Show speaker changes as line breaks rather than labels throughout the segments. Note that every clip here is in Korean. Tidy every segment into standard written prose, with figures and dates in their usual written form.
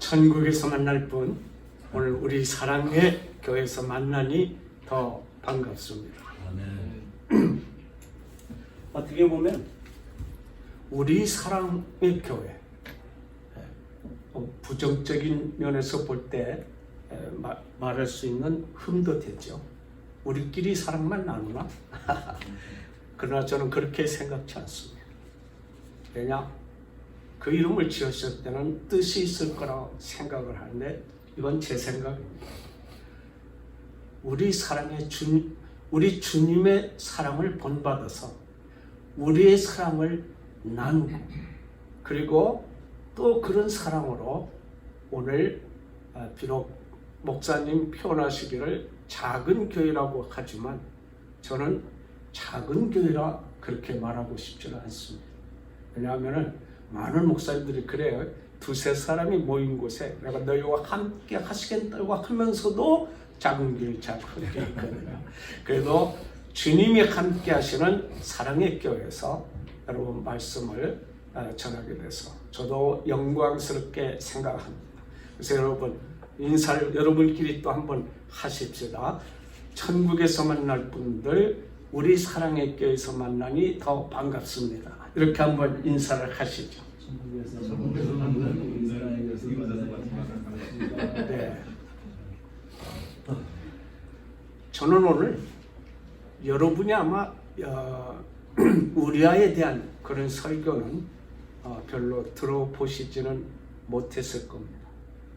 천국에서 만날 뿐 오늘 우리 사랑의 교회에서 만나니 더 반갑습니다. 어떻게 보면 우리 사랑의 교회, 부정적인 면에서 볼 때 말할 수 있는 흠도 되죠. 우리끼리 사랑만 나누나? 그러나 저는 그렇게 생각지 않습니다. 왜냐? 그 이름을 지었을 때는 뜻이 있을 거라고 생각을 하는데 이건 제 생각입니다. 우리 주님의 사랑을 본받아서 우리의 사랑을 나누고 그리고 또 그런 사랑으로 오늘 비록 목사님 표현하시기를 작은 교회라고 하지만 저는 작은 교회라 그렇게 말하고 싶지는 않습니다. 왜냐하면 많은 목사님들이 그래요. 두세 사람이 모인 곳에 내가 너희와 함께 하시겠다고 하면서도 작은 교회 있거든요. 그래도 주님이 함께 하시는 사랑의 교회에서 여러분 말씀을 전하게 돼서 저도 영광스럽게 생각합니다. 그래서 여러분 인사를 여러분끼리 또 한번 하십시다. 천국에서 만날 분들 우리 사랑의 교회에서 만나니 더 반갑습니다. 이렇게 한번 인사를 하시죠. 네. 저는 오늘 여러분이 아마 우리아에 대한 그런 설교는 별로 들어보시지는 못했을 겁니다.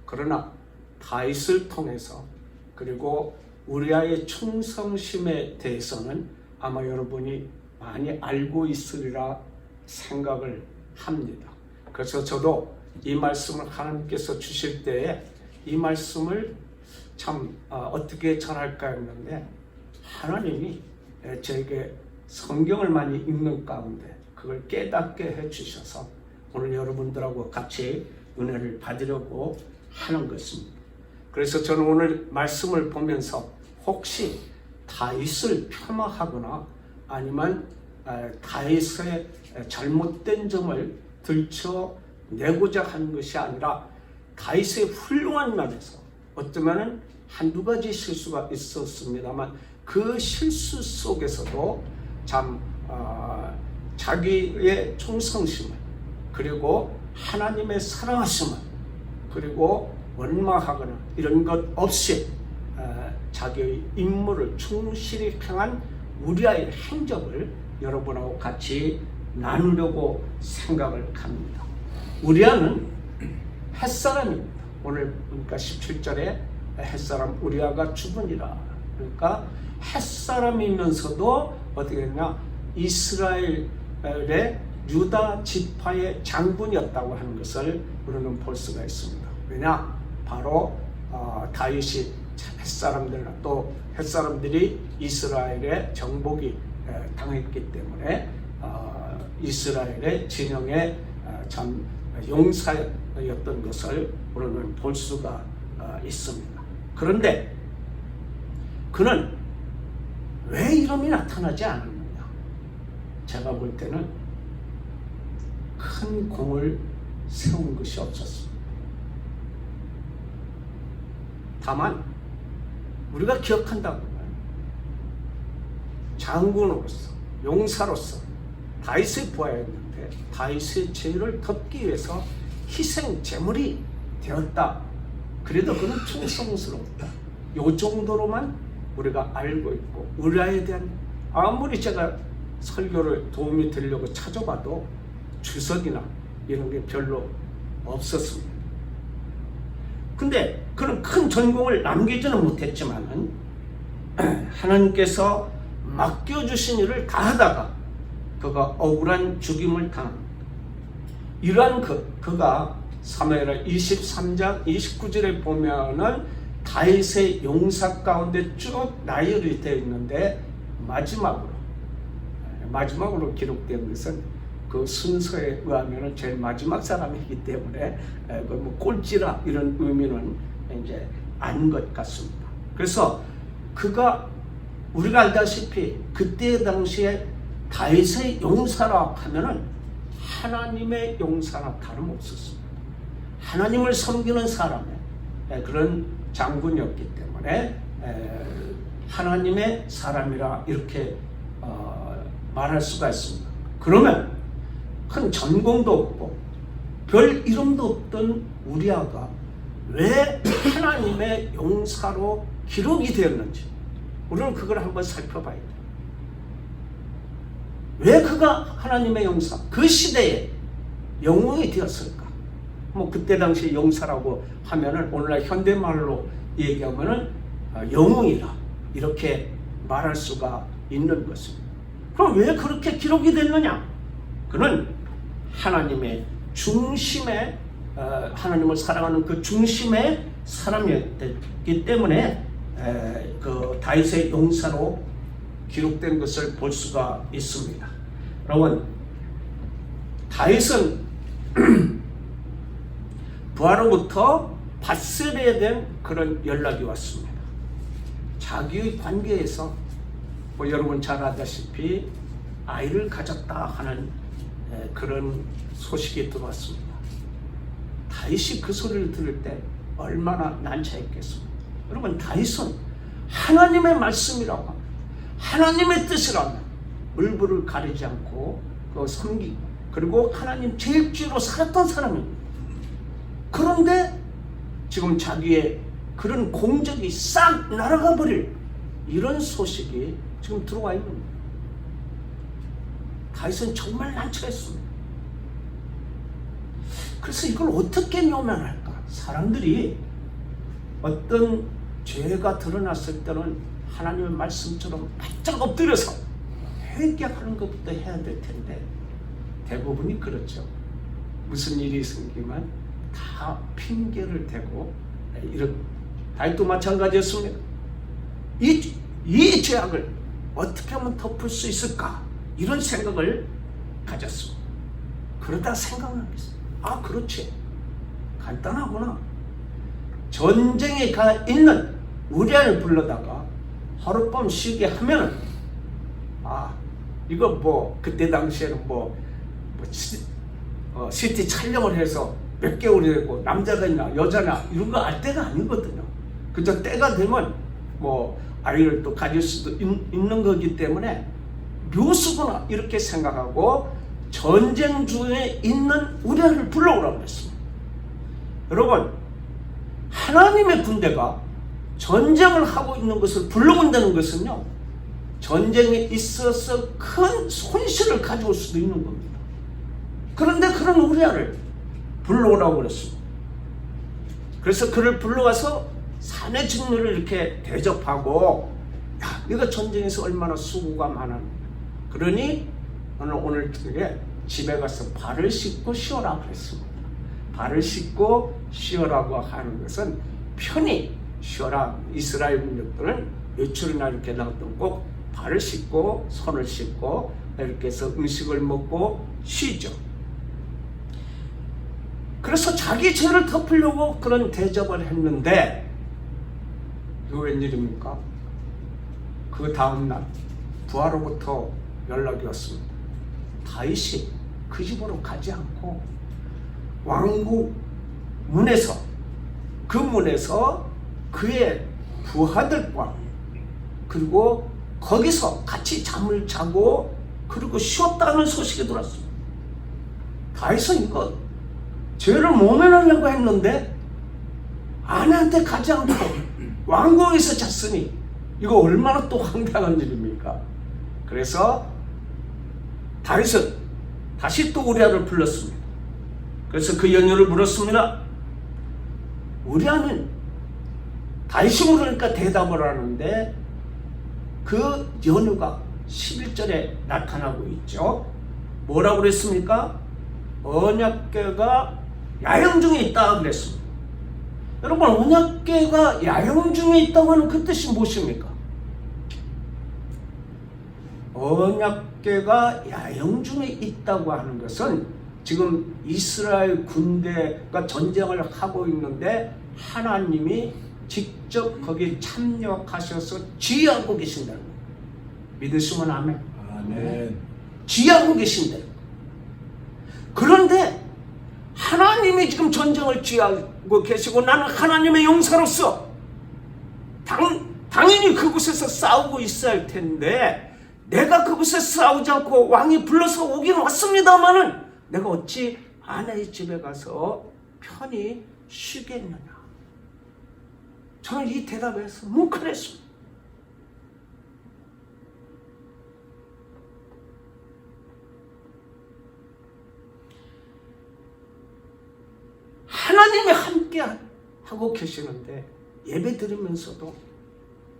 그러나 다윗을 통해서 그리고 우리아의 충성심에 대해서는 아마 여러분이 많이 알고 있으리라 생각을 합니다. 그래서 저도 이 말씀을 하나님께서 주실 때에 이 말씀을 참 어떻게 전할까 했는데 하나님이 저에게 성경을 많이 읽는 가운데 그걸 깨닫게 해주셔서 오늘 여러분들하고 같이 은혜를 받으려고 하는 것입니다. 그래서 저는 오늘 말씀을 보면서 혹시 다윗을 폄하하거나 아니면 다윗의 잘못된 점을 들춰내고자 하는 것이 아니라 다윗의 훌륭한 면에서 어쩌면 한두 가지 실수가 있었습니다만 그 실수 속에서도 참 자기의 충성심을 그리고 하나님의 사랑하심을 그리고 원망하거나 이런 것 없이 자기의 임무를 충실히 행한 우리아의 행적을 여러분하고 같이 나누려고 생각을 합니다. 우리아는 햇사람입니다. 오늘 그러니까 17절에 햇사람 우리아가 죽으니라. 그러니까 햇사람이면서도 어떻게 했냐? 이스라엘의 유다 지파의 장군이었다고 하는 것을 우리는 볼 수가 있습니다. 왜냐? 바로 다윗이 햇사람들과 또 햇사람들이 이스라엘의 정복이 당했기 때문에 이스라엘의 진영의 참 용사였던 것을 우리는 볼 수가 있습니다. 그런데 그는 왜 이름이 나타나지 않았느냐? 제가 볼 때는 큰 공을 세운 것이 없었습니다. 다만 우리가 기억한다면 장군으로서 용사로서 다윗의 부하였는데 다윗의 죄를 덮기 위해서 희생 제물이 되었다. 그래도 그는 충성스럽다. 이 정도로만 우리가 알고 있고 우리아에 대한 아무리 제가 설교를 도움이 되려고 찾아봐도 주석이나 이런 게 별로 없었습니다. 근데 그는 큰 전공을 남기지는 못했지만은 하나님께서 맡겨주신 일을 다 하다가 그가 억울한 죽임을 당합니다. 이러한 그가 사무엘하 23장 29절에 보면은 다윗의 용사 가운데 쭉 나열이 되어 있는데 마지막으로 기록된 것은 그 순서에 의하면 제일 마지막 사람이기 때문에 뭐 꼴찌라 이런 의미는 이제 아닌 것 같습니다. 그래서 그가 우리가 알다시피 그때 당시에 다윗의 용사라 하면은 하나님의 용사나 다름없었습니다. 하나님을 섬기는 사람의 그런 장군이었기 때문에 하나님의 사람이라 이렇게 말할 수가 있습니다. 그러면 큰 전공도 없고 별 이름도 없던 우리아가 왜 하나님의 용사로 기록이 되었는지 우리는 그걸 한번 살펴봐야 돼요. 왜 그가 하나님의 용사, 그 시대에 영웅이 되었을까? 뭐 그때 당시 용사라고 하면은 오늘날 현대말로 얘기하면은 영웅이라 이렇게 말할 수가 있는 것입니다. 그럼 왜 그렇게 기록이 됐느냐? 그는 하나님의 중심에 하나님을 사랑하는 그 중심의 사람이었기 때문에 그 다윗의 용사로 기록된 것을 볼 수가 있습니다. 여러분, 다윗은 부하로부터 밧셀에 대한 그런 연락이 왔습니다. 자기의 관계에서 여러분 잘 아다시피 아이를 가졌다 하는 그런 소식이 들어왔습니다. 다윗이 그 소리를 들을 때 얼마나 난처했겠습니까? 여러분, 다윗은 하나님의 말씀이라고 합니다. 하나님의 뜻이라면 물불을 가리지 않고 섬기고 그리고 하나님 제일주의로 살았던 사람입니다. 그런데 지금 자기의 그런 공적이 싹 날아가 버릴 이런 소식이 지금 들어와 있는 거예요. 다윗은 정말 난처했습니다. 그래서 이걸 어떻게 묘면할까? 사람들이 어떤 죄가 드러났을 때는 하나님의 말씀처럼 바짝 엎드려서 회개하는 것부터 해야 될 텐데 대부분이 그렇죠. 무슨 일이 생기면 다 핑계를 대고 이런 다윗도 마찬가지였습니다. 이 죄악을 어떻게 하면 덮을 수 있을까? 이런 생각을 가졌습니다. 그러다 생각나겠어요. 아, 그렇지. 간단하구나. 전쟁에 가 있는 우리아를 불러다가 하룻밤 쉬게 하면은 이거 뭐 그때 당시에는 CT 촬영을 해서 몇 개월이 되고 남자가 있나 여자나 이런 거 알 때가 아니거든요. 그저 때가 되면 아이를 또 가질 수도 있는 거기 때문에 묘수구나 이렇게 생각하고 전쟁 중에 있는 우리아를 불러오라고 그랬습니다. 여러분, 하나님의 군대가 전쟁을 하고 있는 것을 불러온다는 것은요, 전쟁에 있어서 큰 손실을 가져올 수도 있는 겁니다. 그런데 그런 우리아를 불러오라고 그랬습니다. 그래서 그를 불러와서 산의 직류를 이렇게 대접하고, 네가 전쟁에서 얼마나 수고가 많았는가. 그러니 오늘 집에 가서 발을 씻고 쉬어라 그랬습니다. 발을 씻고 쉬어라고 하는 것은 편히 쉬어라. 이스라엘 민족들은 외출이나 이렇게 나갔던 꼭 발을 씻고 손을 씻고 이렇게 해서 음식을 먹고 쉬죠. 그래서 자기 죄를 덮으려고 그런 대접을 했는데 이거 웬일입니까? 그 다음날 부하로부터 연락이 왔습니다. 다윗이 그 집으로 가지 않고 왕궁 문에서 그 문에서 그의 부하들과 그리고 거기서 같이 잠을 자고 그리고 쉬었다는 소식이 들었습니다. 다윗은 이거 죄를 모면하려고 했는데 아내한테 가지 않고 왕궁에서 잤으니 이거 얼마나 또 황당한 일입니까? 그래서 다윗은 다시 또 우리아를 불렀습니다. 그래서 그 연유를 물었습니다. 우리아는 다윗이 물으니까 대답을 하는데 그 연유가 11절에 나타나고 있죠. 뭐라고 그랬습니까? 언약궤가 야영 중에 있다 그랬습니다. 여러분, 언약궤가 야영 중에 있다고 하는 그 뜻이 무엇입니까? 언약궤가 야영 중에 있다고 하는 것은 지금 이스라엘 군대가 전쟁을 하고 있는데 하나님이 직접 거기에 참여하셔서 지휘하고 계신다는 거예요. 믿으시면 아멘.
아멘.
지휘하고 계신다는 거예요. 그런데 하나님이 하나님이 지금 전쟁을 취하고 계시고 나는 하나님의 용사로서 당연히 그곳에서 싸우고 있어야 할 텐데 내가 그곳에서 싸우지 않고 왕이 불러서 오긴 왔습니다마는 내가 어찌 아내의 집에 가서 편히 쉬겠느냐. 저는 이 대답에서 뭉클했습니다. 하나님이 함께 하고 계시는데 예배 드리면서도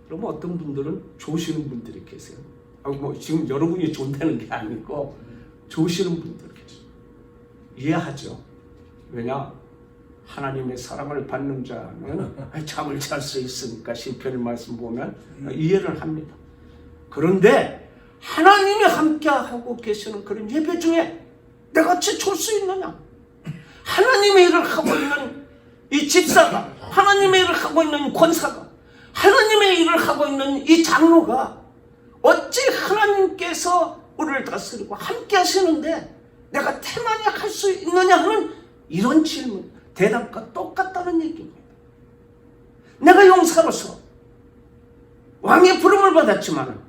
그러면 어떤 분들은 좋으시는 분들이 계세요. 뭐 지금 여러분이 좋다는 게 아니고 좋으시는 분들 계세요. 이해하죠. 왜냐? 하나님의 사랑을 받는 자는 잠을 잘 수 있으니까 시편의 말씀 보면 이해를 합니다. 그런데 하나님이 함께하고 계시는 그런 예배 중에 내가 같이 졸 수 있느냐? 하나님의 일을 하고 있는 이 집사가, 하나님의 일을 하고 있는 권사가, 하나님의 일을 하고 있는 이 장로가 어찌 하나님께서 우리를 다스리고 함께 하시는데 내가 태만히 할 수 있느냐 하는 이런 질문, 대답과 똑같다는 얘기입니다. 내가 용사로서 왕의 부름을 받았지만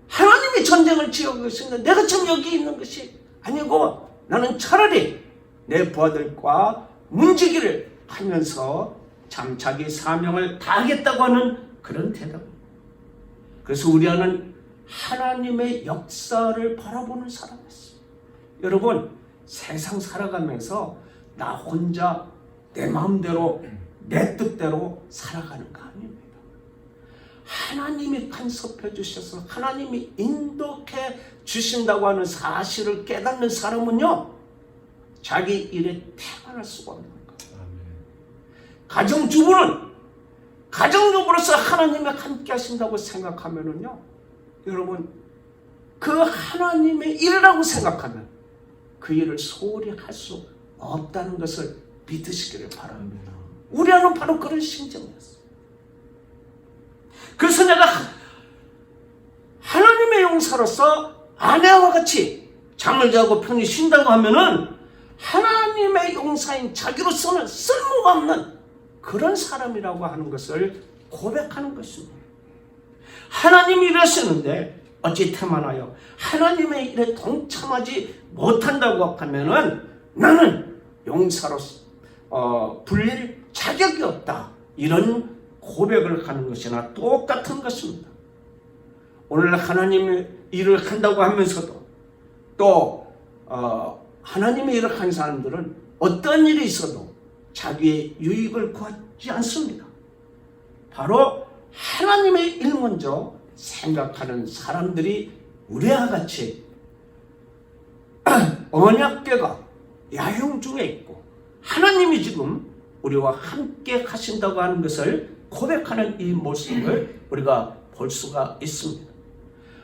하나님이 전쟁을 지어가고 계시는데 내가 지금 여기 있는 것이 아니고 나는 차라리 내 부하들과 문지기를 하면서 참 자기 사명을 다하겠다고 하는 그런 대답입니다. 그래서 우리는 하나님의 역사를 바라보는 사람이었어요. 여러분, 세상 살아가면서 나 혼자 내 마음대로 내 뜻대로 살아가는 거 아닙니다. 하나님이 간섭해 주셔서 하나님이 인도해 주신다고 하는 사실을 깨닫는 사람은요, 자기 일에 태만할 수가 없는 거예요. 가정주부는 가정주부로서 하나님이 함께 하신다고 생각하면은요, 여러분, 그 하나님의 일이라고 생각하면 그 일을 소홀히 할 수 없다는 것을 믿으시기를 바랍니다. 우리 아는 바로 그런 심정이었어요. 그래서 내가 하나님의 용사로서 아내와 같이 잠을 자고 편히 쉰다고 하면은 하나님의 용사인 자기로서는 쓸모가 없는 그런 사람이라고 하는 것을 고백하는 것입니다. 하나님이 일하시는데 어찌 태만하여 하나님의 일에 동참하지 못한다고 하면은 나는 용사로서 불릴 자격이 없다, 이런 고백을 하는 것이나 똑같은 것입니다. 오늘 하나님의 일을 한다고 하면서도 또 하나님의 일을 한 사람들은 어떤 일이 있어도 자기의 유익을 구하지 않습니다. 바로 하나님의 일 먼저 생각하는 사람들이 우리와 같이 언약궤가 야영 중에 있고 하나님이 지금 우리와 함께 하신다고 하는 것을 고백하는 이 모습을 우리가 볼 수가 있습니다.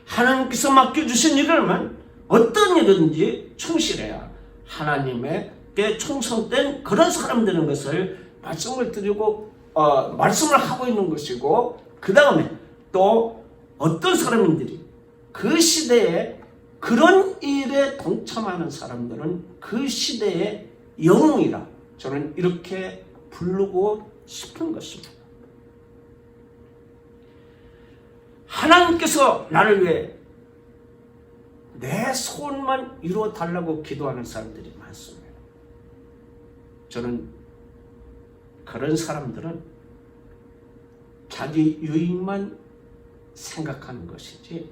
하나님께서 맡겨주신 일이라면 어떤 일든지 충실해야 하나님께 충성된 그런 사람 되는 것을 말씀을 드리고 말씀을 하고 있는 것이고, 그 다음에 또 어떤 사람들이 그 시대에 그런 일에 동참하는 사람들은 그 시대의 영웅이라 저는 이렇게 부르고 싶은 것입니다. 하나님께서 나를 위해 내 소원만 이루어 달라고 기도하는 사람들이 많습니다. 저는 그런 사람들은 자기 유익만 생각하는 것이지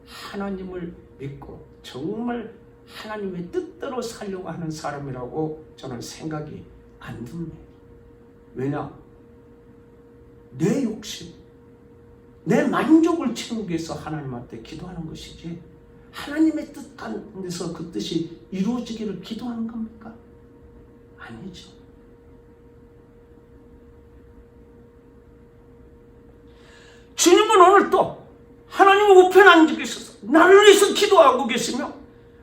하나님을 믿고 정말 하나님의 뜻대로 살려고 하는 사람이라고 저는 생각이 안 듭니다. 왜냐? 내 욕심, 내 만족을 채우기 위해서 하나님한테 기도하는 것이지 하나님의 뜻 가운데서 그 뜻이 이루어지기를 기도하는 겁니까? 아니죠. 주님은 오늘 또 하나님의 우편에 앉아 계셔서 나를 위해서 기도하고 계시며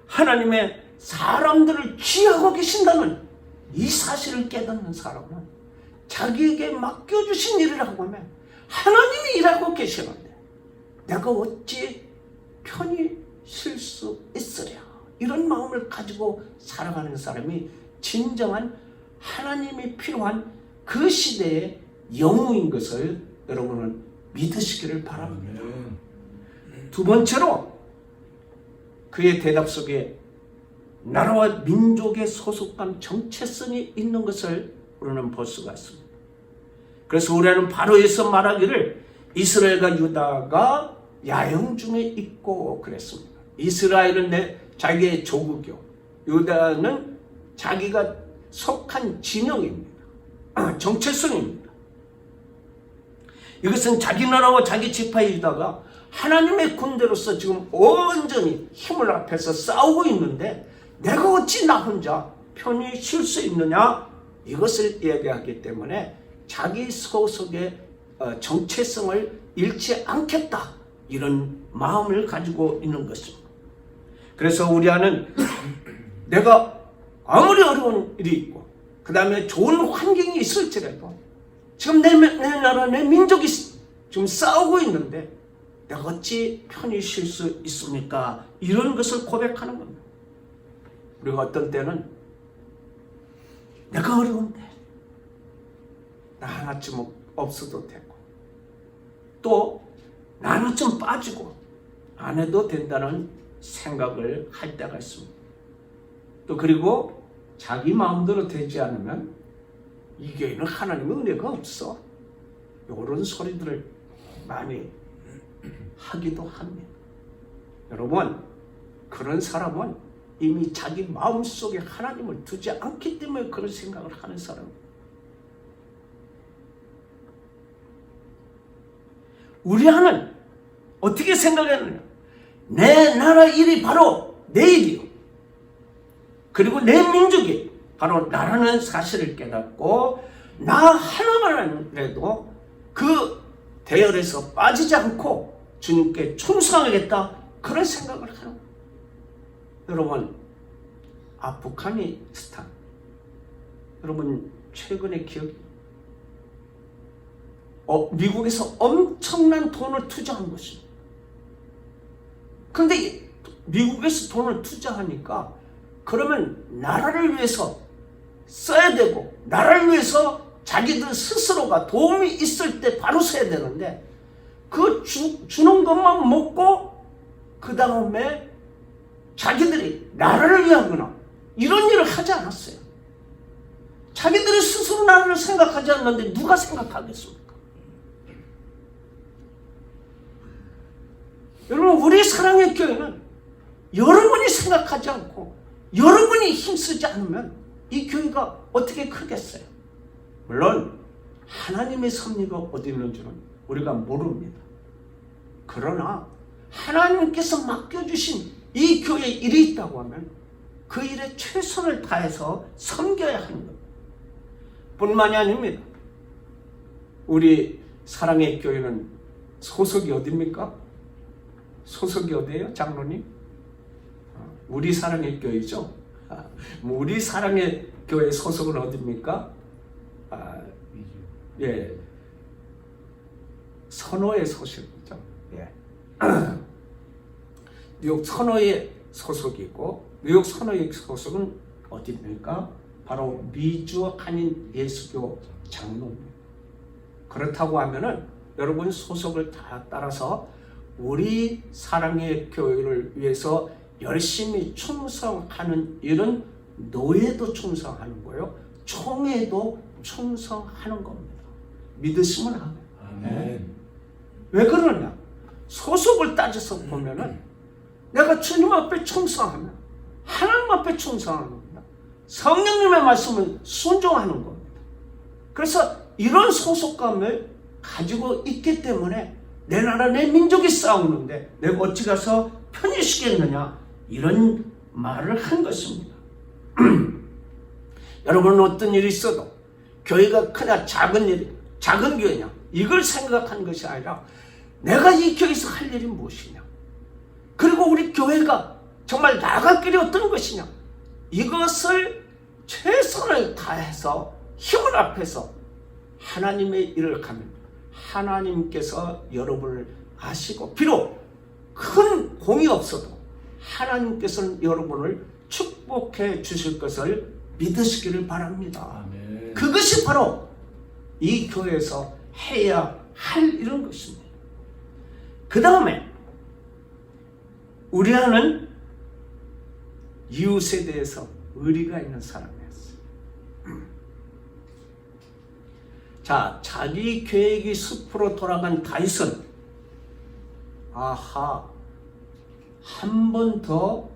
하나님의 사람들을 취하고 계신다는 이 사실을 깨닫는 사람은 자기에게 맡겨주신 일이라고 하면 하나님이 일하고 계시는데 내가 어찌 편히 쉴 수 있으랴, 이런 마음을 가지고 살아가는 사람이 진정한 하나님이 필요한 그 시대의 영웅인 것을 여러분은 믿으시기를 바랍니다. 두 번째로 그의 대답 속에 나라와 민족의 소속감, 정체성이 있는 것을 우리는 볼 수가 있습니다. 그래서 우리는 바로에서 말하기를 이스라엘과 유다가 야영 중에 있고 그랬습니다. 이스라엘은 자기의 조국이요, 유다는 자기가 속한 진영입니다. 정체성입니다. 이것은 자기 나라와 자기 지파의 유다가 하나님의 군대로서 지금 온전히 힘을 합해서 싸우고 있는데 내가 어찌 나 혼자 편히 쉴 수 있느냐, 이것을 이야기하기 때문에 자기 소속의 정체성을 잃지 않겠다, 이런 마음을 가지고 있는 것입니다. 그래서 우리 안은 내가 아무리 어려운 일이 있고 그 다음에 좋은 환경이 있을지라도 지금 내 나라, 내 민족이 지금 싸우고 있는데 내가 어찌 편히 쉴 수 있습니까? 이런 것을 고백하는 겁니다. 우리가 어떤 때는 내가 어려운데 나 하나쯤 없어도 되고, 또 나는 좀 빠지고 안 해도 된다는 생각을 할 때가 있습니다. 또 그리고 자기 마음대로 되지 않으면 이 교회는 하나님의 은혜가 없어, 이런 소리들을 많이 하기도 합니다. 여러분, 그런 사람은 이미 자기 마음속에 하나님을 두지 않기 때문에 그런 생각을 하는 사람입니다. 우리 안은 어떻게 생각했느냐? 내 나라 일이 바로 내 일이요, 그리고 내 민족이 바로 나라는 사실을 깨닫고 나 하나만 해도 그 대열에서 빠지지 않고 주님께 충성하겠다, 그런 생각을 하는 거예요. 여러분, 아프가니스탄, 여러분 최근에 기억이, 미국에서 엄청난 돈을 투자한 것입니다. 그런데 미국에서 돈을 투자하니까 그러면 나라를 위해서 써야 되고, 나라를 위해서 자기들 스스로가 도움이 있을 때 바로 써야 되는데, 그 주는 것만 먹고 그 다음에 자기들이 나라를 위하거나 이런 일을 하지 않았어요. 자기들이 스스로 나라를 생각하지 않는데 누가 생각하겠습니까? 여러분, 우리 사랑의 교회는 여러분이 생각하지 않고 여러분이 힘쓰지 않으면 이 교회가 어떻게 크겠어요? 물론 하나님의 섭리가 어디 있는지는 우리가 모릅니다. 그러나 하나님께서 맡겨주신 이 교회에 일이 있다고 하면 그 일에 최선을 다해서 섬겨야 하는 것 뿐만이 아닙니다. 우리 사랑의 교회는 소속이 어디입니까? 소속이 어디예요, 장로님? 우리 사랑의 교회죠. 우리 사랑의 교회 소속은 어디입니까? 예, 선호의 소속이죠. 예. 뉴욕 선호의 소속이고, 뉴욕 선호의 소속은 어디입니까? 바로 미주 한인 예수교 장로입니다. 그렇다고 하면은 여러분 소속을 다 따라서 우리 사랑의 교회를 위해서 열심히 충성하는 일은 노예도 충성하는 거예요, 총회도 충성하는 겁니다. 믿으시면 하고.
아멘.
왜 그러냐? 소속을 따져서 보면은 내가 주님 앞에 충성하면 하나님 앞에 충성하는 겁니다. 성령님의 말씀을 순종하는 겁니다. 그래서 이런 소속감을 가지고 있기 때문에 내 나라, 내 민족이 싸우는데 내가 어찌 가서 편히 쉬겠느냐, 이런 말을 한 것입니다. 여러분은 어떤 일이 있어도 교회가 크냐 작은 교회냐, 이걸 생각하는 것이 아니라 내가 이 교회에서 할 일이 무엇이냐, 그리고 우리 교회가 정말 나갈 길이 어떤 것이냐, 이것을 최선을 다해서 힘을 합해서 하나님의 일을 하면 하나님께서 여러분을 아시고, 비록 큰 공이 없어도 하나님께서는 여러분을 축복해 주실 것을 믿으시기를 바랍니다.
아멘.
그것이 바로 이 교회에서 해야 할 이런 것입니다. 그 다음에 우리아는 이웃에 대해서 의리가 있는 사람이었어요. 자, 자기 계획이 숲으로 돌아간 다윗은 아하, 한 번 더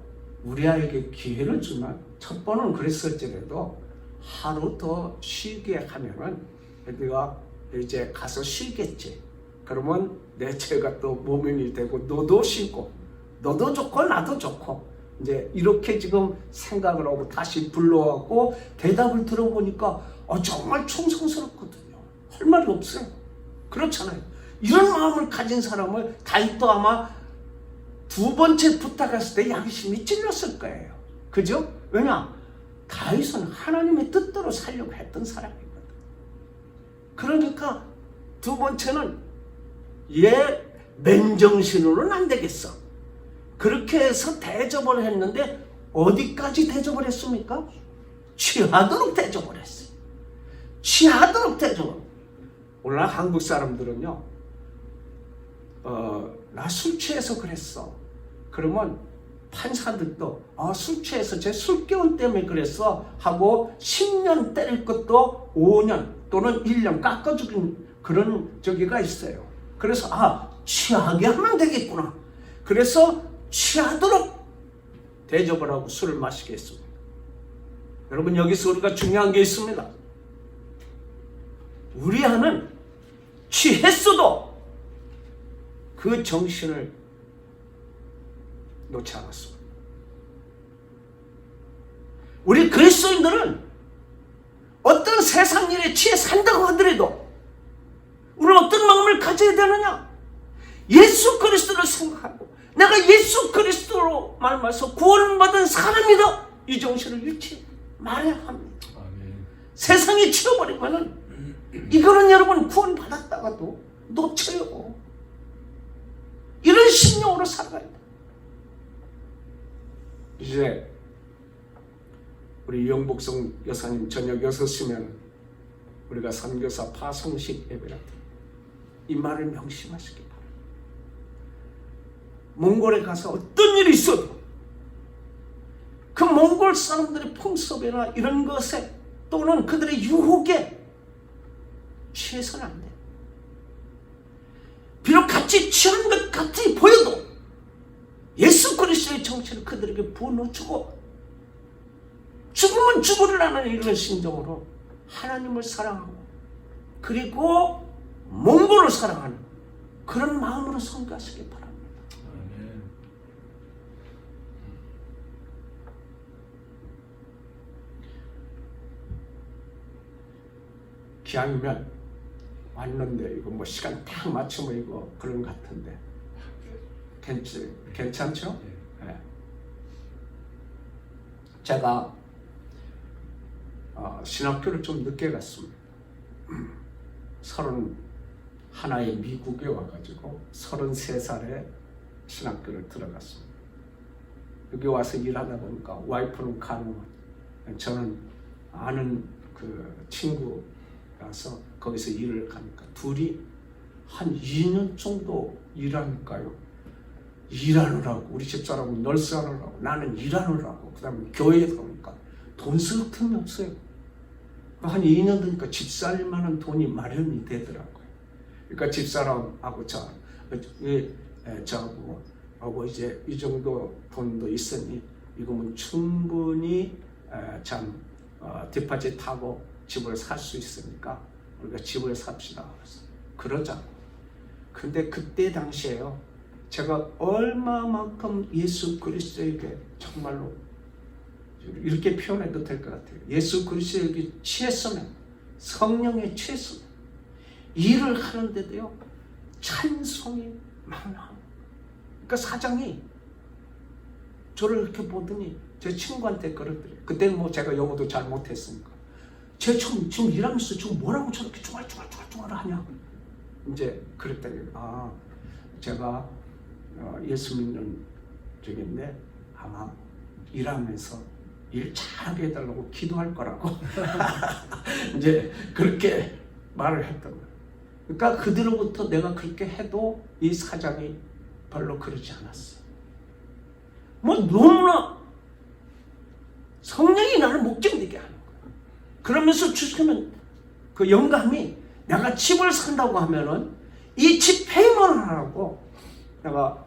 우리아에게 기회를 주면, 첫 번은 그랬을지라도 하루 더 쉬게 하면은 우리가 이제 가서 쉬겠지. 그러면 내 죄가 또 모면이 되고 너도 쉬고 너도 좋고 나도 좋고 이제 이렇게 지금 생각을 하고 다시 불러왔고 대답을 들어보니까 정말 충성스럽거든요. 할 말이 없어요. 그렇잖아요. 이런 마음을 가진 사람을 다윗도 아마 두 번째 부탁했을 때 양심이 찔렸을 거예요. 그죠? 왜냐? 다윗은 하나님의 뜻대로 살려고 했던 사람이거든. 그러니까 두 번째는 얘 맨정신으로는 안 되겠어. 그렇게 해서 대접을 했는데 어디까지 대접을 했습니까? 취하도록 대접을 했어요. 취하도록 대접을. 오늘날 한국 사람들은요, 나 술 취해서 그랬어. 그러면 판사들도 술 취해서 제 술기운 때문에 그랬어 하고 10년 때릴 것도 5년 또는 1년 깎아주긴 그런 저기가 있어요. 그래서 취하게 하면 되겠구나. 그래서 취하도록 대접을 하고 술을 마시게 했습니다. 여러분, 여기서 우리가 중요한 게 있습니다. 우리아는 취했어도 그 정신을 놓지 않았습니다. 우리 그리스도인들은 어떤 세상 일에 취해 산다고 하더라도 우리는 어떤 마음을 가져야 되느냐? 예수 그리스도를 생각하고 내가 예수 그리스도로 말미암아서 구원을 받은 사람이다. 이 정신을 잃지 말아야 합니다.
아멘.
세상에 치워버리면은 이거는 여러분 구원 받았다가도 놓쳐요. 이런 심령으로 살아가야 돼. 이제 우리 영복성 여사님 저녁 6시면 우리가 선교사 파송식 예배를 드립니다. 이 말을 명심하시기 바랍니다. 몽골에 가서 어떤 일이 있어도 그 몽골 사람들의 풍습이나 이런 것에 또는 그들의 유혹에 취해서는 안 돼. 비록 같이 취한 것 같이 보여도 예수 그리스도의 정체를 그들에게 부어주고 죽으면 죽으리라는 이런 심정으로 하나님을 사랑하고 그리고 몽골을 사랑하는 그런 마음으로 선교하시기 바랍니다.
아멘.
기왕이면 왔는데 이거 뭐 시간 딱 맞추면 이거 그런 것 같은데 괜찮죠? 네. 제가 신학교를 좀 늦게 갔습니다. 31에 미국에 와가지고 33살에 신학교를 들어갔습니다. 여기 와서 일하다 보니까 와이프는 간호만, 저는 아는 그 친구라서 거기서 일을 가니까 둘이 한 2년 정도 일하니까요. 일하느라고, 우리 집사람은 널스 하느라고, 나는 일하느라고, 그 다음에 교회에 가니까 돈 쓸 틈이 없어요. 한 2년 되니까 집 살만한 돈이 마련이 되더라고요. 그러니까 집사람하고 저하고 이제 이 정도 돈도 있으니 이거면 충분히 디파짓 타고 집을 살 수 있으니까 우리가 집을 삽시다. 그러자고. 근데 그때 당시에요, 제가 얼마만큼 예수 그리스도에게 정말로 이렇게 표현해도 될 것 같아요. 예수 그리스도에게 취했으면, 성령에 취했으면 일을 하는데도요 찬송이 많아. 그러니까 사장이 저를 이렇게 보더니 제 친구한테 그러더래요. 그때는 뭐 제가 영어도 잘 못했으니까 쟤 지금 일하면서 지금 뭐라고 저렇게 중얼중얼 하냐. 이제 그랬더니 제가 예수 믿는 적인데 아마 일하면서 일 잘하게 해달라고 기도할 거라고 이제 그렇게 말을 했던 거예요. 그러니까 그뒤로부터 내가 그렇게 해도 이 사장이 별로 그러지 않았어요. 뭐 너무나 성령이 나를 못 견디게 하는 거예요. 그러면서 주시면 그 영감이 내가 집을 산다고 하면은 이 집 페이먼을 하라고 내가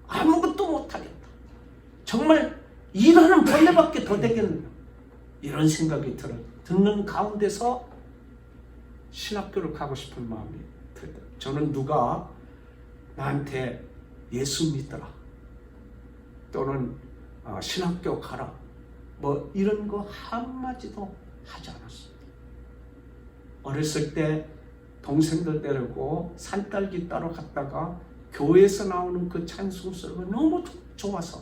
아무것도 못하겠다. 정말 일하는 벌레밖에 더 되겠느냐. 이런 생각이 듣는 가운데서 신학교를 가고 싶은 마음이 들더라고요. 저는 누가 나한테 예수 믿더라 또는 신학교 가라 뭐 이런 거 한마디도 하지 않았습니다. 어렸을 때 동생들 데리고 산딸기 따러 갔다가 교회에서 나오는 그 찬송 소리가 너무 좋아서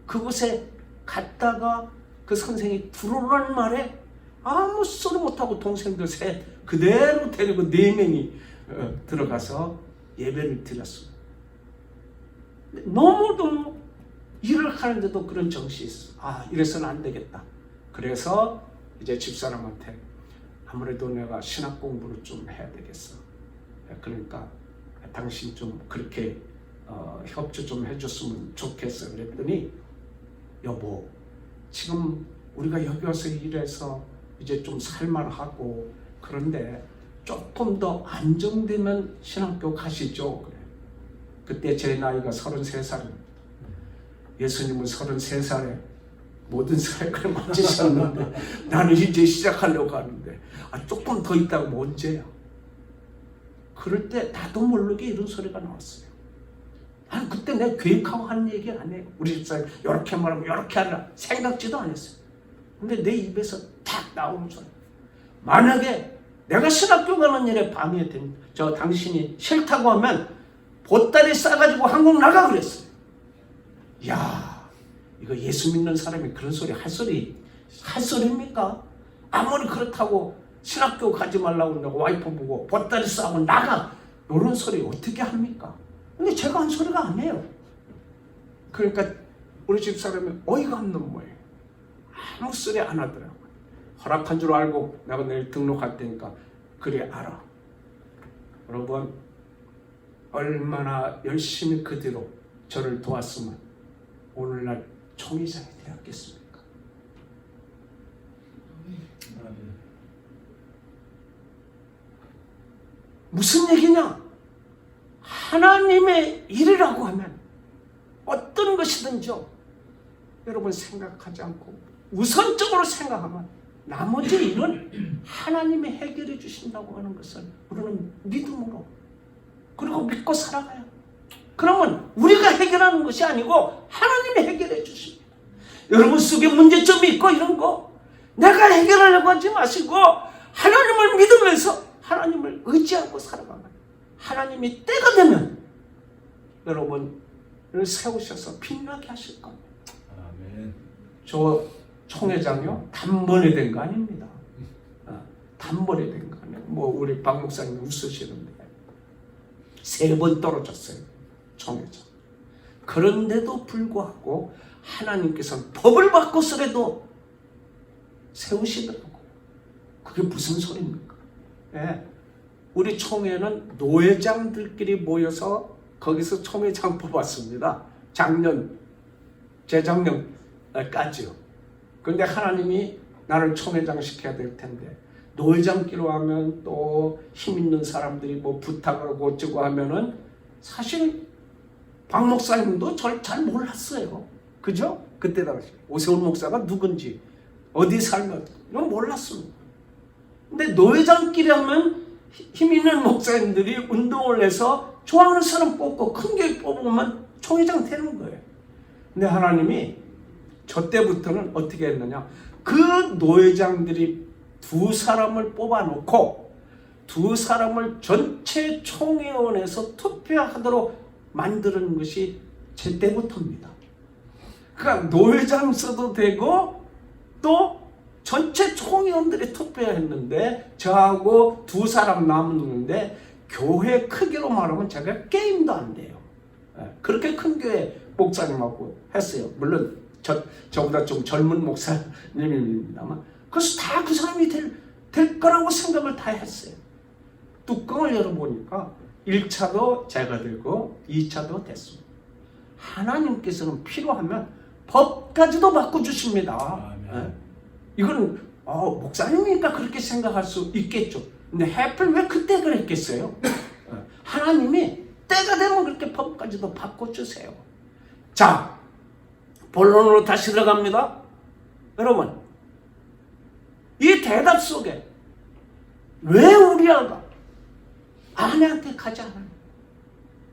그곳에 갔다가 그 선생이 들어오라는 말에 아무 소리 못하고 동생들 셋 그대로 데리고 4명이 들어가서 예배를 드렸습니다. 너무너무 일을 하는데도 그런 정신이 있어. 이래서는 안 되겠다. 그래서 이제 집사람한테 아무래도 내가 신학 공부를 좀 해야 되겠어. 그러니까 당신 좀 그렇게 협조 좀 해줬으면 좋겠어. 그랬더니 여보, 지금 우리가 여기 와서 일해서 이제 좀 살만하고 그런데 조금 더 안정되면 신학교 가시죠. 그래. 그때 제 나이가 33살입니다. 예수님은 33살에 모든 사역을 마치셨는데 나는 이제 시작하려고 하는데 조금 더 있다가 뭐 언제야? 그럴 때 나도 모르게 이런 소리가 나왔어요. 아니 그때 내가 계획하고 하는 얘기 아니에요. 우리 집사님 이렇게 말하면 이렇게 하라 생각지도 안 했어요. 근데 내 입에서 탁 나오는 소리. 만약에 내가 신학교 가는 일에 방해된 당신이 싫다고 하면 보따리 싸가지고 한국 나가 그랬어요. 야, 이거 예수 믿는 사람이 그런 소리 할 소리입니까? 아무리 그렇다고 신학교 가지 말라고 한다고 와이프 보고 보따리 싸고 나가 이런 소리 어떻게 합니까? 근데 제가 한 소리가 아니에요. 그러니까 우리 집사람이 어이가 없는 모양이에요. 아무 소리 안 하더라고요. 허락한 줄 알고 내가 내일 등록할 테니까 그래 알아. 여러분 얼마나 열심히 그 뒤로 저를 도왔으면 오늘날 총회장이 되었겠습니까? 무슨 얘기냐? 하나님의 일이라고 하면 어떤 것이든지요. 여러분 생각하지 않고 우선적으로 생각하면 나머지 일은 하나님이 해결해 주신다고 하는 것을 우리는 믿음으로 그리고 믿고 살아가요. 그러면 우리가 해결하는 것이 아니고 하나님이 해결해 주십니다. 여러분 속에 문제점이 있고 이런 거 내가 해결하려고 하지 마시고 하나님을 믿으면서 하나님을 의지하고 살아가면 하나님이 때가 되면 여러분을 세우셔서 빛나게 하실 겁니다.
아멘.
저 총회장이요? 단번에 된 거 아닙니다. 단번에 된 거 아니에요. 뭐 우리 박 목사님 웃으시는데 3번 떨어졌어요. 총회장. 그런데도 불구하고 하나님께서는 법을 바꿔서라도 세우시더라고. 그게 무슨 소리입니까? 예. 우리 총회는 노회장들끼리 모여서 거기서 총회장 뽑았습니다. 재작년까지요. 그런데 하나님이 나를 총회장 시켜야 될 텐데 노회장끼로 하면 또 힘 있는 사람들이 뭐 부탁을 하고 어쩌고 하면은 사실 박 목사님도 절 잘 몰랐어요. 그죠? 그때 당시 오세훈 목사가 누군지 어디 살면 이건 몰랐습니다. 근데 노회장끼리 하면 힘 있는 목사님들이 운동을 해서 좋아하는 사람 뽑고 큰 교회 뽑으면 총회장 되는 거예요. 근데 하나님이 저 때부터는 어떻게 했느냐? 그 노회장들이 2사람을 뽑아놓고 2사람을 전체 총회원에서 투표하도록 만드는 것이 제 때부터입니다. 그러니까 노회장 써도 되고 또 전체 총회원들이 투표했는데 저하고 2사람 남았는데 교회 크기로 말하면 제가 게임도 안 돼요. 그렇게 큰 교회 목사님하고 했어요. 물론 저보다 좀 젊은 목사님입니다만, 그래서 다 그 사람이 될 거라고 생각을 다 했어요. 뚜껑을 열어보니까 1차도 제가 되고 2차도 됐습니다. 하나님께서는 필요하면 법까지도 바꿔주십니다. 이건 목사님이니까 그렇게 생각할 수 있겠죠. 근데 하필 왜 그때 그랬겠어요? 하나님이 때가 되면 그렇게 법까지도 바꿔주세요. 자, 본론으로 다시 들어갑니다. 여러분, 이 대답 속에 왜 우리아가 아내한테 가지 않아요?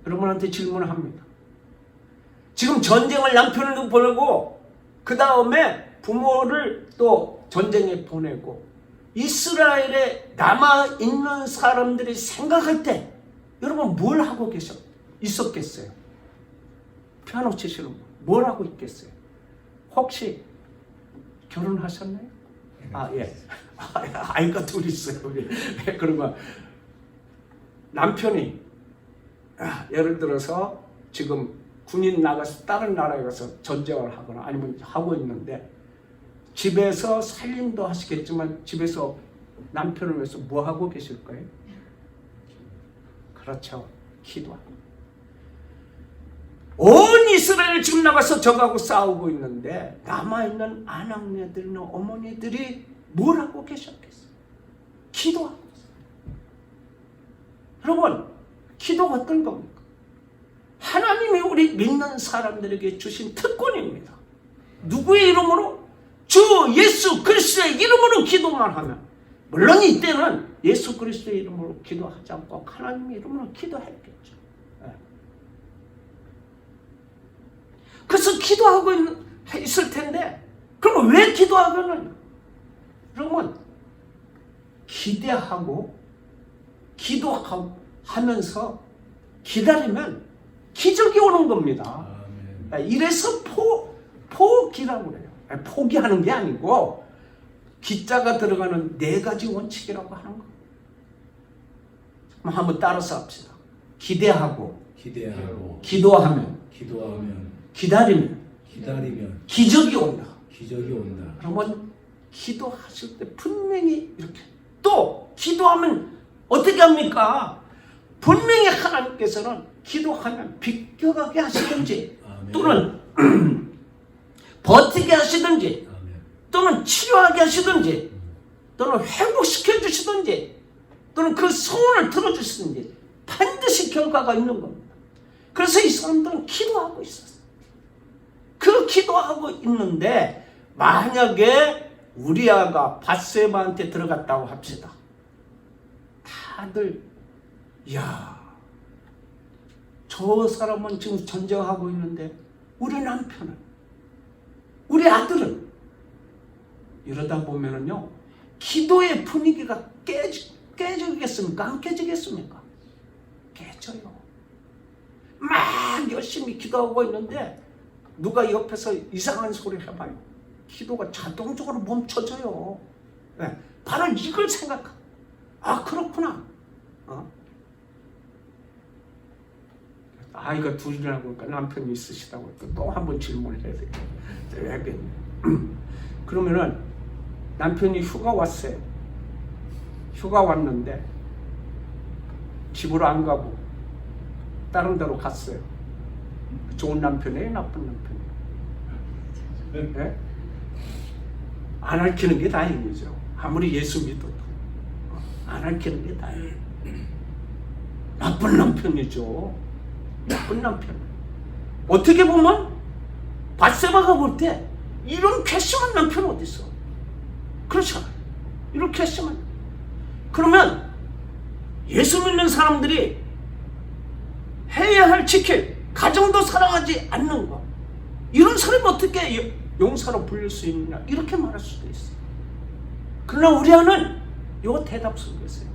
여러분한테 질문을 합니다. 지금 전쟁을 남편을 보내고 그 다음에 부모를 또 전쟁에 보내고 이스라엘에 남아있는 사람들이 생각할 때 여러분 뭘 하고 있었겠어요? 피아노 치시는 분 뭘 하고 있겠어요? 혹시 결혼하셨나요? 예. 아이가 둘 있어요. 그러면 남편이 예를 들어서 지금 군인 나가서 다른 나라에 가서 전쟁을 하거나 아니면 하고 있는데 집에서 살림도 하시겠지만 집에서 남편을 위해서 뭐 하고 계실 거예요? 그렇죠. 기도하고. 온 이스라엘 지금 나가서 적하고 싸우고 있는데 남아있는 아낙네들이나 어머니들이 뭘 하고 계셨겠어요? 기도하고 있어요. 여러분, 기도가 어떤 겁니까? 하나님이 우리 믿는 사람들에게 주신 특권입니다. 누구의 이름으로? 주 예수 그리스도의 이름으로 기도만 하면, 물론 이때는 예수 그리스도의 이름으로 기도하지 않고 하나님의 이름으로 기도했겠죠. 그래서 기도하고 있을 텐데, 그럼 왜 기도하고는? 여러분, 기대하고 기도하면서 기다리면 기적이 오는 겁니다. 이래서 포기라고 그래요. 포기하는 게 아니고 기자가 들어가는 4가지 원칙이라고 하는 거. 한번 따라서 합시다. 기대하고 기도하면 기다리면 기적이 온다. 그러면 기도하실 때 분명히 이렇게, 또 기도하면 어떻게 합니까? 분명히 하나님께서는 기도하면 비껴가게 하시든지 또는 버티게 하시든지 또는 치료하게 하시든지 또는 회복시켜 주시든지 또는 그 소원을 들어주시든지 반드시 결과가 있는 겁니다. 그래서 이 사람들은 기도하고 있었어요. 그 기도하고 있는데 만약에 우리아가 밧세바한테 들어갔다고 합시다. 다들 저 사람은 지금 전쟁하고 있는데 우리 남편은, 우리 아들은, 이러다 보면은요 기도의 분위기가 깨지겠습니까? 안 깨지겠습니까? 깨져요. 막 열심히 기도하고 있는데 누가 옆에서 이상한 소리 해봐요. 기도가 자동적으로 멈춰져요. 바로 이걸 그렇구나. 아이가 둘이라고 그러니까 남편이 있으시다고 또 한 번 질문을 해야 되겠네. 그러면은 남편이 휴가 왔어요. 휴가 왔는데 집으로 안 가고 다른 데로 갔어요. 좋은 남편이에요? 나쁜 남편이에요? 네? 안 앓히는 게 다행이죠. 아무리 예수 믿어도 안 앓히는 게 다행이에요. 나쁜 남편이죠. 나쁜 남편. 어떻게 보면 밧세바가 볼 때 이런 괘씸한 남편 어디 있어? 그렇잖아요. 이런 괘씸한. 그러면 예수 믿는 사람들이 해야 할 지킬 가정도 사랑하지 않는 거, 이런 사람이 어떻게 용사로 불릴 수 있느냐, 이렇게 말할 수도 있어요. 그러나 우리아는 이 대답 속에서요,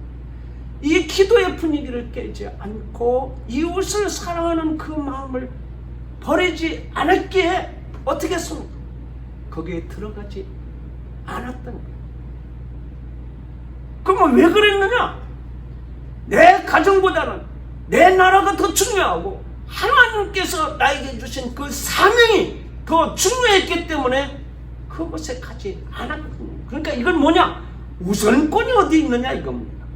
이 기도의 분위기를 깨지 않고 이웃을 사랑하는 그 마음을 버리지 않았기에 어떻게 했습니까? 거기에 들어가지 않았던 거예요. 그러면 왜 그랬느냐? 내 가정보다는 내 나라가 더 중요하고 하나님께서 나에게 주신 그 사명이 더 중요했기 때문에 그곳에 가지 않았거든요. 그러니까 이건 뭐냐? 우선권이 어디 있느냐 이겁니다.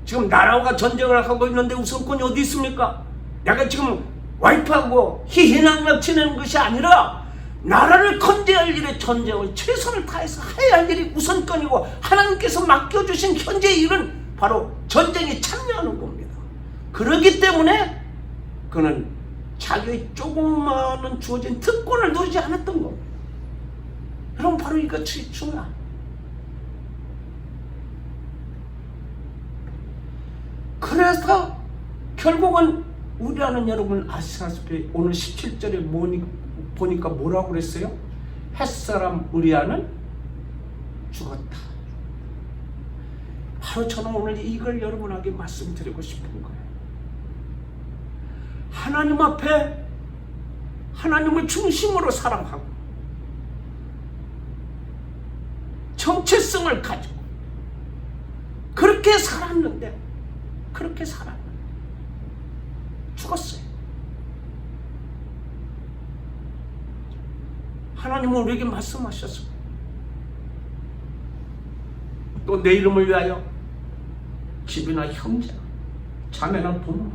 지금 나라가 전쟁을 하고 있는데 우선권이 어디 있습니까? 내가 지금 와이프하고 희희낙낙 지내는 것이 아니라 나라를 건재할 일에 전쟁을 최선을 다해서 해야 할 일이 우선권이고, 하나님께서 맡겨주신 현재의 일은 바로 전쟁에 참여하는 겁니다. 그렇기 때문에 그는 자기의 조그마한 주어진 특권을 누리지 않았던 겁니다. 여러분, 바로 이것이 중요합니다. 그래서 결국은 우리라는, 여러분 아시다시피 오늘 17절에 보니까 뭐라고 그랬어요? 햇사람 우리아는 죽었다. 바로 저는 오늘 이걸 여러분에게 말씀드리고 싶은 거예요. 하나님 앞에 하나님을 중심으로 사랑하고 정체성을 가지고 그렇게 살았는데 죽었어요. 하나님은 우리에게 말씀하셨습니다. 또 내 이름을 위하여 집이나 형제나 자매나 부모,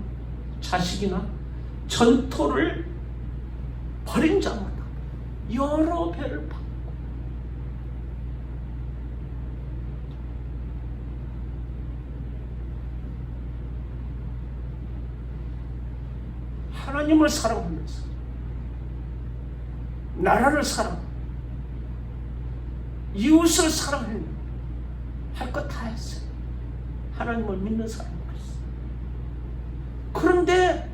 자식이나 전토를 벌인 자마다 여러 배를 받고, 하나님을 사랑하면서 나라를 사랑하고 이웃을 사랑하는 할 것 다 했어요. 하나님을 믿는 사람이 그랬어요. 그런데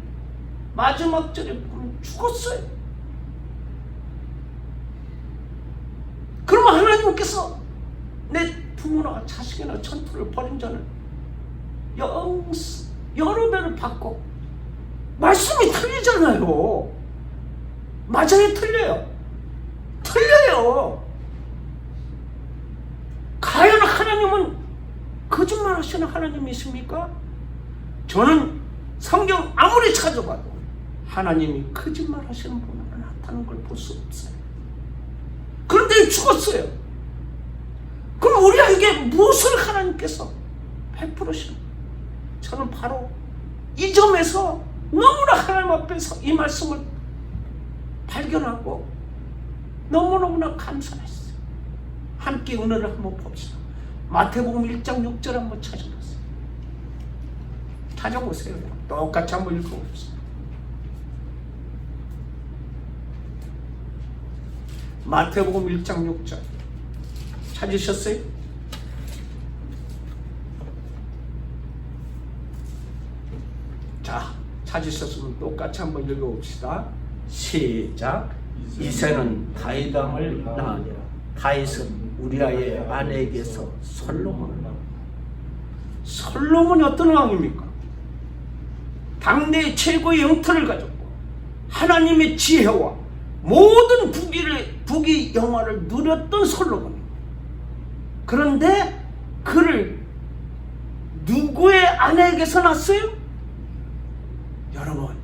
마지막 절에 보면 죽었어요. 그러면 하나님께서 내 부모나 자식이나 전투를 벌인 자는 여러 배를 받고, 말씀이 틀리잖아요. 맞아요? 틀려요? 틀려요. 과연 하나님은 거짓말 하시는 하나님이십니까? 저는 성경 아무리 찾아봐도 하나님이 거짓말 하시는 분으로 나타나는 걸 볼 수 없어요. 그런데 죽었어요. 그럼 우리에게 무엇을 하나님께서 베풀으시는 거예요? 저는 바로 이 점에서 너무나 하나님 앞에서 이 말씀을 발견하고 너무너무나 감사했어요. 함께 은혜를 한번 봅시다. 마태복음 1장 6절 한번 찾아보세요. 찾아보세요. 똑같이 한번 읽어봅시다. 마태복음 1장 6절 찾으셨어요? 자, 찾으셨으면 똑같이 한번 읽어봅시다. 시작. 이새는 다윗 왕을 낳으니라. 다윗은 우리아의 아내에게서 솔로몬을 낳았다. 솔로몬이 어떤 왕입니까? 당대의 최고의 영토를 가졌고 하나님의 지혜와 모든 부귀 영화를 누렸던 솔로몬입니다. 그런데 그를 누구의 아내에게서 낳았어요? 여러분,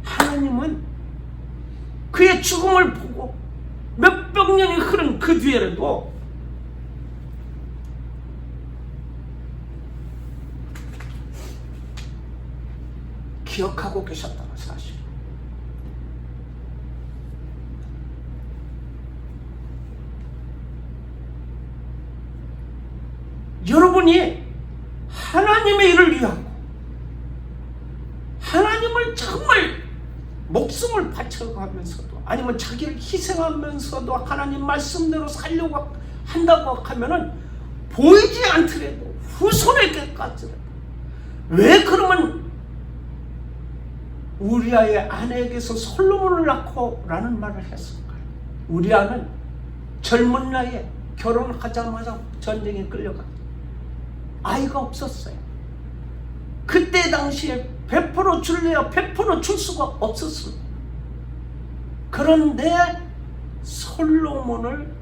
하나님은 그의 죽음을 보고 몇백 년이 흐른 그 뒤에라도 기억하고 계셨다는 사실. 여러분이 하나님의 일을 위하고 하나님을 정말 목숨을 바쳐가면서도, 아니면 자기를 희생하면서도 하나님 말씀대로 살려고 한다고 하면은 보이지 않더라도 후손에게까지라도, 왜 그러면 우리아의 아내에게서 솔로몬을 낳고 라는 말을 했을까요? 우리아는 젊은 나이에 결혼하자마자 전쟁에 끌려가 아이가 없었어요. 그때 당시에 베풀어 줄래야 베풀어 줄 수가 없었습니다. 그런데 솔로몬을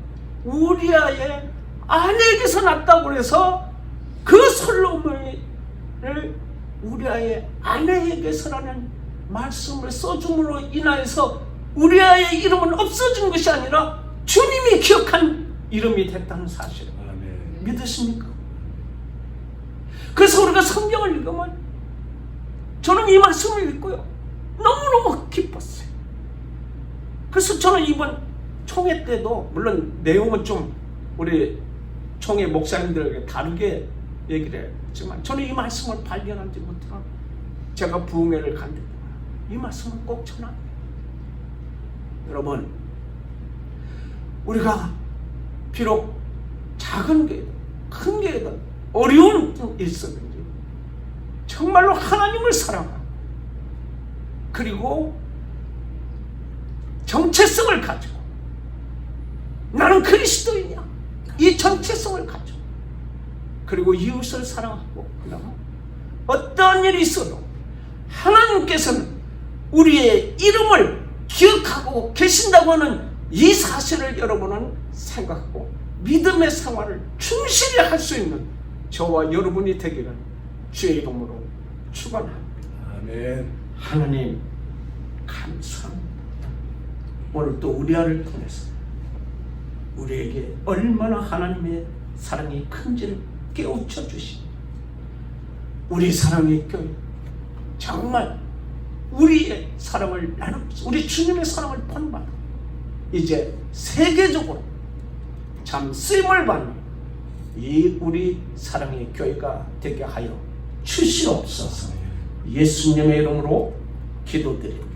우리아의 아내에게서 낳았다고 해서 그 솔로몬을 우리아의 아내에게서라는 말씀을 써줌으로 인하여서 우리의 이름은 없어진 것이 아니라 주님이 기억한 이름이 됐다는 사실을 믿으십니까? 그래서 우리가 성경을 읽으면 저는 이 말씀을 읽고요 너무너무 기뻤어요. 그래서 저는 이번 총회 때도 물론 내용은 좀 우리 총회 목사님들에게 다르게 얘기를 했지만 저는 이 말씀을 발견하지 못하고 제가 부흥회를 간데 이 말씀을 꼭 전합니다. 여러분, 우리가 비록 작은 교회든 큰 교회든 어려운 일서든지 정말로 하나님을 사랑하고 그리고 정체성을 가지고 나는 그리스도이냐 이 정체성을 가지고 그리고 이웃을 사랑하고 그러면 어떠한 일이 있어도 하나님께서는 우리의 이름을 기억하고 계신다고 하는 이 사실을 여러분은 생각하고 믿음의 생활을 충실히 할 수 있는 저와 여러분이 되기를 주의 이름으로 축원합니다.
아멘.
하나님 감사합니다. 오늘 또 우리아를 통해서 우리에게 얼마나 하나님의 사랑이 큰지를 깨우쳐 주시니 우리 사랑의 교회 정말 우리의 사랑을 나누면서 우리 주님의 사랑을 본받아 이제 세계적으로 참 쓰임을 받는 이 우리 사랑의 교회가 되게 하여 주시옵소서. 예수님의 이름으로 기도드립니다.